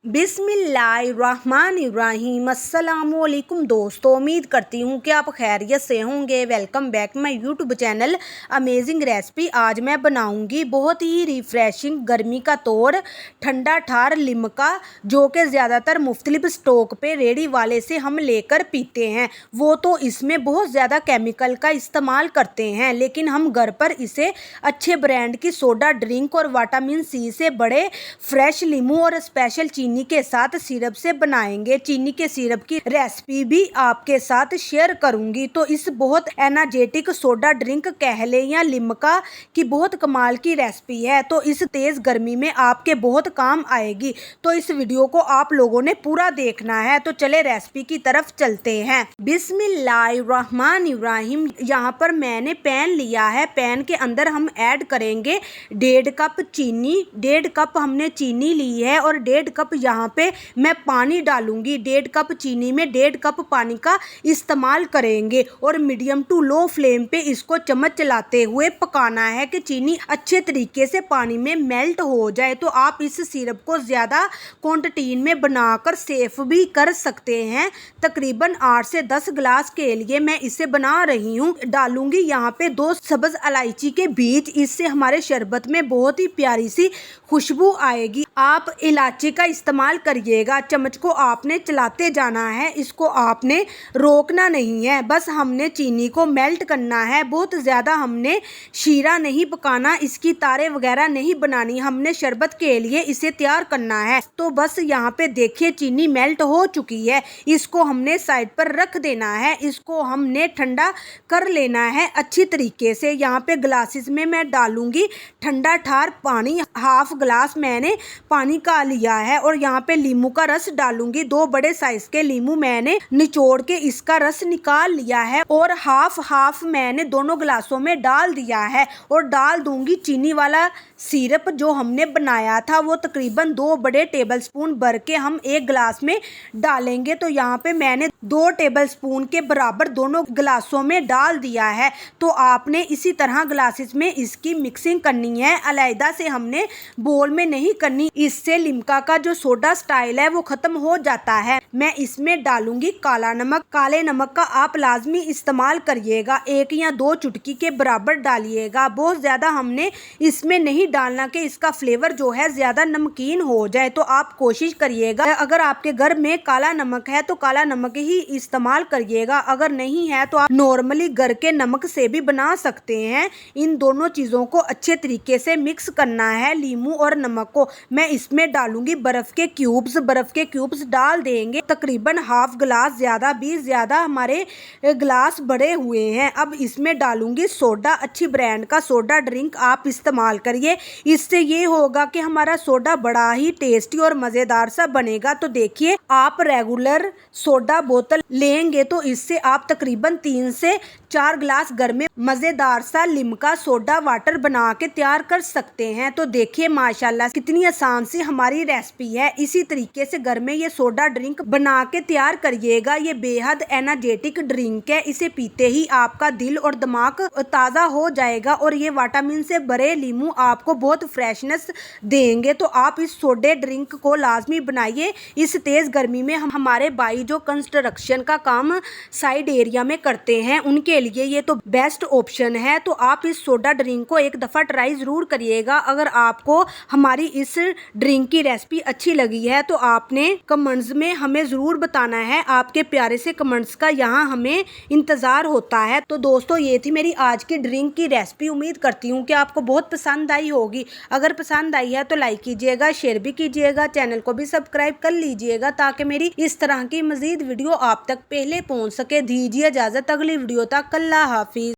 बिस्मिल्लाहिर्रहमानिर्रहीम। अस्सलामुअलैकुम दोस्तों, उम्मीद करती हूँ कि आप खैरियत से होंगे। Welcome back my YouTube channel amazing recipe. आज मैं बनाऊँगी बहुत ही रिफ़्रेशिंग गर्मी का तौर ठंडा ठार लिम्का, जो कि ज़्यादातर मुख्तलिफ स्टॉक पे रेडी वाले से हम लेकर पीते हैं। वो तो इसमें बहुत ज़्यादा केमिकल का इस्तेमाल करते हैं, लेकिन हम घर पर इसे अच्छे ब्रांड की सोडा ड्रिंक और विटामिन सी से बड़े फ्रेश लीमू और स्पेशल चीनी के साथ सिरप से बनाएंगे। चीनी के सिरप की रेसिपी भी आपके साथ शेयर करूंगी। तो इस बहुत एनर्जेटिक सोडा ड्रिंक कह ले या लिम्का की बहुत कमाल की रेसिपी है, तो इस तेज गर्मी में आपके बहुत काम आएगी। तो इस वीडियो को आप लोगों ने पूरा देखना है। तो चले रेसिपी की तरफ चलते हैं। बिस्मिल्लाहिर्रहमानिर्रहीम। यहाँ पर मैंने पैन लिया है। पैन के अंदर हम ऐड करेंगे 1.5 कप चीनी। 1.5 कप हमने चीनी ली है और 1.5 कप यहाँ पे मैं पानी डालूंगी। 1.5 कप चीनी में 1.5 कप पानी का इस्तेमाल करेंगे और मीडियम टू लो फ्लेम पे इसको चम्मच चलाते हुए पकाना है कि चीनी अच्छे तरीके से पानी में मेल्ट हो जाए। तो आप इस सिरप को ज़्यादा क्वांटिटी में बनाकर सेव भी कर सकते हैं। तकरीबन 8 से 10 गिलास के लिए मैं इसे बना रही हूँ। डालूंगी यहाँ पे 2 सब्ज इलायची के बीज। इससे हमारे शरबत में बहुत ही प्यारी सी खुशबू आएगी। आप इलायची का इस्तेमाल करिएगा। चम्मच को आपने चलाते जाना है, इसको आपने रोकना नहीं है। बस हमने चीनी को मेल्ट करना है। बहुत ज़्यादा हमने शीरा नहीं पकाना, इसकी तारे वगैरह नहीं बनानी। हमने शरबत के लिए इसे तैयार करना है। तो बस यहाँ पे देखिए चीनी मेल्ट हो चुकी है। इसको हमने साइड पर रख देना है। इसको हमने ठंडा कर लेना है अच्छी तरीके से। यहाँ पे ग्लासेस में मैं डालूंगी ठंडा ठार पानी। हाफ ग्लास मैंने पानी का लिया है और यहाँ पे लीमू का रस डालूंगी। 2 बड़े साइज के लीमू मैंने निचोड़ के इसका रस निकाल लिया है और हाफ मैंने दोनों गिलासों में डाल दिया है। और डाल दूंगी चीनी वाला सिरप जो हमने बनाया था। वो तकरीबन 2 बड़े टेबलस्पून भर के हम 1 गिलास में डालेंगे। तो यहाँ पे मैंने 2 टेबलस्पून के बराबर दोनों गिलासों में डाल दिया है। तो आपने इसी तरह ग्लासेस में इसकी मिक्सिंग करनी है, अलग से हमने बोल में नहीं करनी। इससे लिम्का का जो सोडा स्टाइल है वो खत्म हो जाता है। मैं इसमें डालूंगी काला नमक। काले नमक का आप लाजमी इस्तेमाल करिएगा। 1 या 2 चुटकी के बराबर डालिएगा। बहुत ज़्यादा हमने इसमें नहीं डालना कि इसका फ्लेवर जो है ज़्यादा नमकीन हो जाए। तो आप कोशिश करिएगा, अगर आपके घर में काला नमक है तो काला नमक ही इस्तेमाल करिएगा। अगर नहीं है तो आप नॉर्मली घर के नमक से भी बना सकते हैं। इन दोनों चीज़ों को अच्छे तरीके से मिक्स करना है, लीमू और नमक को। मैं इसमें डालूंगी बर्फ़ के क्यूब्स। बर्फ़ के क्यूब्स डाल देंगे तकरीबन हाफ गिलास, ज़्यादा भी ज़्यादा हमारे गिलास बड़े हुए हैं। अब इसमें डालूंगी सोडा। अच्छी ब्रांड का सोडा ड्रिंक आप इस्तेमाल करिए। इससे ये होगा कि हमारा सोडा बड़ा ही टेस्टी और मज़ेदार सा बनेगा। तो देखिए, आप रेगुलर सोडा बोतल लेंगे तो इससे आप तकरीबन 3 से 4 गिलास घर में मज़ेदार सा लिम्का सोडा वाटर बना के तैयार कर सकते हैं। तो देखिए माशाल्लाह कितनी आसान सी हमारी रेसिपी है। इसी तरीके से घर में ये सोडा ड्रिंक बना के तैयार करिएगा। ये बेहद एनर्जेटिक ड्रिंक है। इसे पीते ही आपका दिल और दिमाग ताज़ा हो जाएगा और ये विटामिन से भरे लीमू आपको बहुत फ्रेशनेस देंगे। तो आप इस सोडे ड्रिंक को लाजमी बनाइए। इस तेज़ गर्मी में हमारे भाई जो कंस्ट्रक्शन का काम साइड एरिया में करते हैं, उनके लिए ये तो बेस्ट ऑप्शन है। तो आप इस सोडा ड्रिंक को एक दफ़ा ट्राई ज़रूर करिएगा। अगर आपको हमारी इस ड्रिंक की रेसिपी अच्छी लगी है तो आपने कमेंट्स में हमें ज़रूर बताना है। आपके प्यारे से कमेंट्स का यहाँ हमें इंतज़ार होता है। तो दोस्तों, ये थी मेरी आज की ड्रिंक की रेसिपी। उम्मीद करती हूँ कि आपको बहुत पसंद आई होगी। अगर पसंद आई है तो लाइक कीजिएगा, शेयर भी कीजिएगा, चैनल को भी सब्सक्राइब कर लीजिएगा ताकि मेरी इस तरह की मज़ीद वीडियो आप तक पहले पहुँच सके। दीजिए इजाज़त, अगली वीडियो तक। अल्लाह हाफिज़।